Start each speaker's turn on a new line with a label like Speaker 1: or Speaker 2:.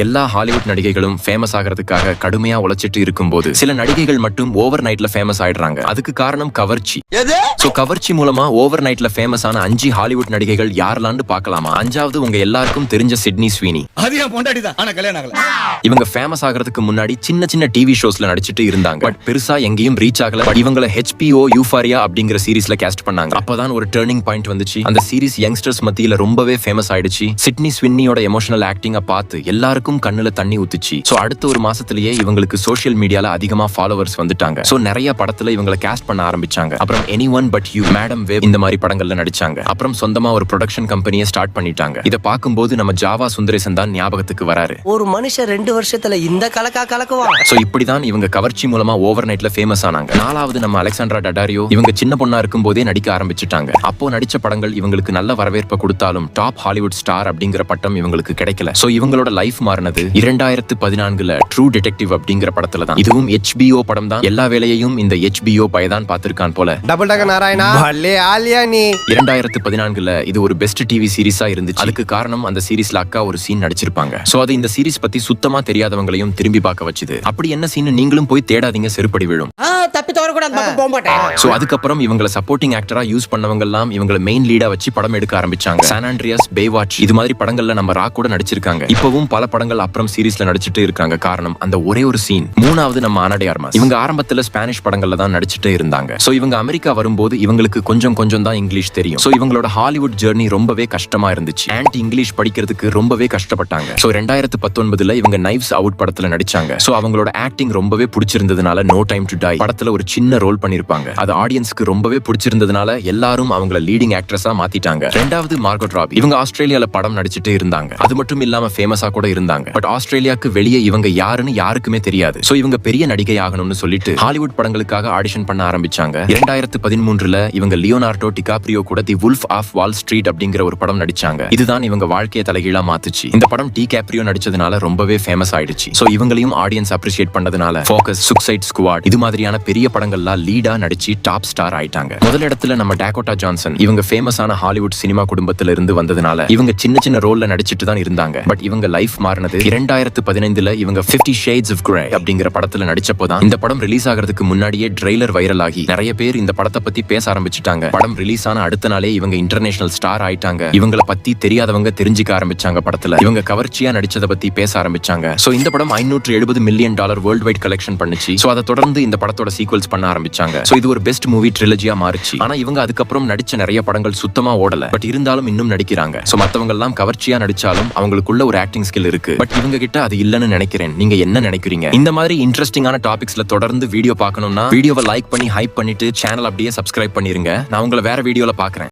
Speaker 1: எல்லா Hollywood நடிகைகளும் famous ஆகிறதுக்காக கடுமையா உழைச்சிட்டு இருக்கும்போது சில நடிகைகள் மட்டும் ஓவர் நைட்ல ஃபேமஸ் ஆயிடுறாங்க. அதுக்கு காரணம் கவர்ச்சி. சோ கவர்ச்சி மூலமா ஓவர் நைட்ல ஃபேமஸ் ஆன 5 ஹாலிவுட் நடிகைகள் யாரெல்லாம்னு பார்க்கலாமா? 5வது உங்க எல்லாருக்கும் தெரிஞ்ச சிட்னி ஸ்வீனி. இவங்க ஃபேமஸ் ஆகிறதுக்கு முன்னாடி சின்ன சின்ன டிவி ஷோஸ்ல நடிச்சிட்டு இருந்தாங்க. பட் பெருசா எங்கேயும் ரீச் ஆகல. பட் இவங்கள HBO யூஃபாரியா அப்படிங்கிற சீரிஸ்ல கேஸ்ட் பண்ணாங்க. அப்பதான் ஒரு டர்னிங் பாயிண்ட் வந்துச்சு. அந்த சீரிஸ் யங்ஸ்டர்ஸ் மத்தியில ரொம்பவே ஃபேமஸ் ஆயிடுச்சு. சிட்னி ஸ்வின்னியோட எமோஷனல் ஆக்டிங்க பார்த்து எல்லாருக்கும் கண்ணுல தண்ணி ஊத்துச்சு. சோ அடுத்த ஒரு மாசத்திலேயே இவங்களுக்கு சோஷியல் மீடியால அதிகமா ஃபாலோவர்ஸ் வந்துட்டாங்க. சோ நிறைய படத்துல இவங்களை கேஸ்ட் பண்ண ஆரம்பிச்சாங்க. அப்புறம் anyone but you, madam wave இந்த மாதிரி படங்கள்ல நடிச்சாங்க. அப்புறம் சொந்தமா ஒரு ப்ரொடக்ஷன் கம்பெனியை ஸ்டார்ட் பண்ணிட்டாங்க. இத பார்க்கும்போது நம்ம ஜாவா சுந்தரேசன் தான் ஞாபகத்துக்கு வராரு.
Speaker 2: ஒரு மனுஷன் 2 வருஷத்துல இந்த கலக்குவான்.
Speaker 1: சோ இப்படிதான் இவங்க கவர்ச்சி மூலமா ஓவர் நைட்ல ஃபேமஸ் ஆனாங்க. 4வது நம்ம அலெக்சாண்ட்ரா டடாரியோ. இவங்க சின்ன பொண்ணா இருக்கும் போதே நடிக்க ஆரம்பிச்சுட்டாங்க. அப்போ நடிச்ச படங்கள் இவங்களுக்கு நல்ல வரவேற்பை கொடுத்தாலும் டாப் ஹாலிவுட் ஸ்டார் அப்படிங்கிற பட்டம் இவங்களுக்கு கிடைக்கல. சோ இவங்களோட லைஃப் மாறினது 2014ல ட்ரூ டிடெக்டிவ் அப்படிங்கிற படத்துல தான். இதுவும் HBO படம் தான். எல்லா வேலையையும் இந்த HBO பையதான் பார்த்திருக்கான் போல.
Speaker 3: டபுள் டக்க நாராயணா பல்லே ஆலியா நீ.
Speaker 1: 2014ல இது ஒரு பெஸ்ட் டிவி சீரிஸா இருந்துச்சு. அதுக்கு காரணம் அந்த சீரிஸ்ல அக்கா ஒரு சீன் நடிச்சிருப்பாங்க. சோ அது இந்த சீரிஸ் பத்தி சுத்தமா தெரியாதவங்களையும் திரும்பி பார்க்க வச்சுது. அப்படி என்ன சீன் நீங்களும் போய் தேடாதீங்க, செருப்படி விழும்.
Speaker 2: தப்பி தவற கூட அந்த பக்கம் போக மாட்டேன்.
Speaker 1: சோ அதுக்கப்புறம் இவங்களை சப்போர்ட்டிங் ஆக்டரா யூஸ் பண்ணவங்க எல்லாம் இவங்களை மெயின் லீடா வச்சு படம் எடுக்க ஆரம்பிச்சாங்க. சான் ஆண்ட்ரியாஸ், பேவாட்ச் இது மாதிரி படங்கள்ல நம்ம ராக் கூட நடிச்சிருக்காங்க. இப்பவும் பல படங்கள் அப்புறம் சீரிஸ்ல நடிச்சிட்டு இருக்காங்க. காரணம் அந்த ஒரே ஒரு சீன். 3வது நம்ம ஆனா டே ஆர்மாஸ். இவங்க ஆரம்பத்துல ஸ்பானிஷ் படங்கள்ல தான் நடிச்சிட்டு இருந்தாங்க. சோ இவங்க அமெரிக்கா வரும்போது இவங்களுக்கு கொஞ்சம் தான் இங்கிலீஷ் தெரியும். சோ இவங்களோட ஹாலிவுட் ஜெர்னி ரொம்பவே கஷ்டமா இருந்துச்சு. ஆன்டி இங்கிலீஷ் படிக்கிறதுக்கு ரொம்பவே கஷ்டப்பட்டாங்க. சோ 2019ல இவங்க நைவ்ஸ் அவுட் படத்துல நடிச்சாங்க. சோ அவங்களோட ஆக்டிங் ரொம்பவே பிடிச்சிருந்ததுனால நோ டைம் டு டை படத்துல ஒரு சின்ன ரோல் பண்ணிருப்பாங்க. அது ஆடியன்ஸ்க்கு ரொம்பவே பிடிச்சிருந்ததுனால எல்லாரும் அவங்கள லீடிங் ஆக்ட்ரஸா மாத்திட்டாங்க. 2வது மார்கோட் ராபி. இவங்க ஆஸ்திரேலியால படம் நடிச்சிட்டு இருந்தாங்க. அது மட்டும் இல்லாம ஃபேமஸா கூட இருந்தாங்க. பட் ஆஸ்திரேலியாக்கு வெளியே இவங்க யாருன்னு யாருக்குமே தெரியாது. சோ இவங்க பெரிய நடிகை ஆகணும்னு சொல்லிட்டு ஹாலிவுட் படங்களுக்காக ஆடிஷன் பண்ண ஆரம்பிச்சாங்க. 2013ல இவங்க லியோனார்டோ டிகாப்ரியோ கூட தி வுல்ஃப் ஆஃப் வால் ஸ்ட்ரீட் அப்படிங்கிற ஒரு படம் நடிச்சாங்க. இதுதான் இவங்க வாழ்க்கையை தலைகீழா மாத்துச்சு. இந்த படம் டிகாப்ரியோ நடிச்சதுனால ரொம்பவே ஃபேமஸ் ஆயிடுச்சு. சோ இவங்களையும் ஆடியன்ஸ் அப்ரிஷியேட் பண்ணதுனால ஃபோக்கஸ், சுசைட் ஸ்குவாட் இது மாதிரியான பெரிய படங்கள்லாம் லீடா நடிச்சு டாப் ஸ்டார் ஆயிட்டாங்க. முதல் இடத்துல நம்ம டாகோட்டா ஜான்சன். இவங்க ஃபேமஸான ஹாலிவுட் சினிமா குடும்பத்துல இருந்து வந்ததுனால இவங்க சின்ன ரோல்ல நடிச்சிட்டு தான் இருந்தாங்க. பட் இவங்க லைஃப் மாறினது 2015ல இவங்க 50 Shades of Grey அப்படிங்கிற படத்துல நடிச்சப்போதான். இந்த படம் ரிலீஸ் ஆகிறதுக்கு முன்னாடியே ட்ரெய்லர் வைரல் ஆகி நிறைய பேர் இந்த படத்தை பத்தி பேச ஆரம்பிச்சுட்டாங்க. படம் ரிலீஸ் ஆன அடுத்த நாளே இவங்க இன்டர்நேஷனல் ஸ்டார் ஆயிட்டாங்க. இவங்கள பத்தி தெரியாதவங்க தெரிஞ்சுக்க ஆரம்பிச்சாங்க. படத்துல இவங்க கவர்ச்சியா நடிச்சதை பத்தி பேச ஆரம்பிச்சாங்க. சோ இந்த படம் $570 மில்லியன் வேர்ல்ட் வைட் கலெக்ஷன் பண்ணுச்சு. சோ அதை தொடர்ந்து இந்த படத்தோட சீக்வல்ஸ் பண்ண ஆரம்பிச்சாங்க. சோ இது ஒரு பெஸ்ட் மூவி ட்ரிலஜியா மாறிச்சு. ஆனா இவங்க அதுக்கப்புறம் நடிச்ச நிறைய படங்கள் சுத்தமா ஓடல. பட் இருந்தாலும் இன்னும் நடிக்கிறாங்க. சோ மத்தவங்க எல்லாம் கவர்ச்சியா நடிச்சாலும் அவங்களுக்குள்ள ஒரு ஆக்டிங் ஸ்கில் இருக்கு. பட் இவங்க கிட்ட அது இல்லன்னு நினைக்கிறேன். நீங்க என்ன நினைக்கிறீங்க? இந்த மாதிரி இன்ட்ரெஸ்டிங்கான டாபிக்ஸ்ல தொடர்ந்து வீடியோ பார்க்கணும்னா வீடியோவை லைக் பண்ணி ஹைப் பண்ணிட்டு சேனல் அப்படியே சப்ஸ்கிரைப் பண்ணிருங்க. நான் உங்களை வேற வீடியோல பாக்குறேன்.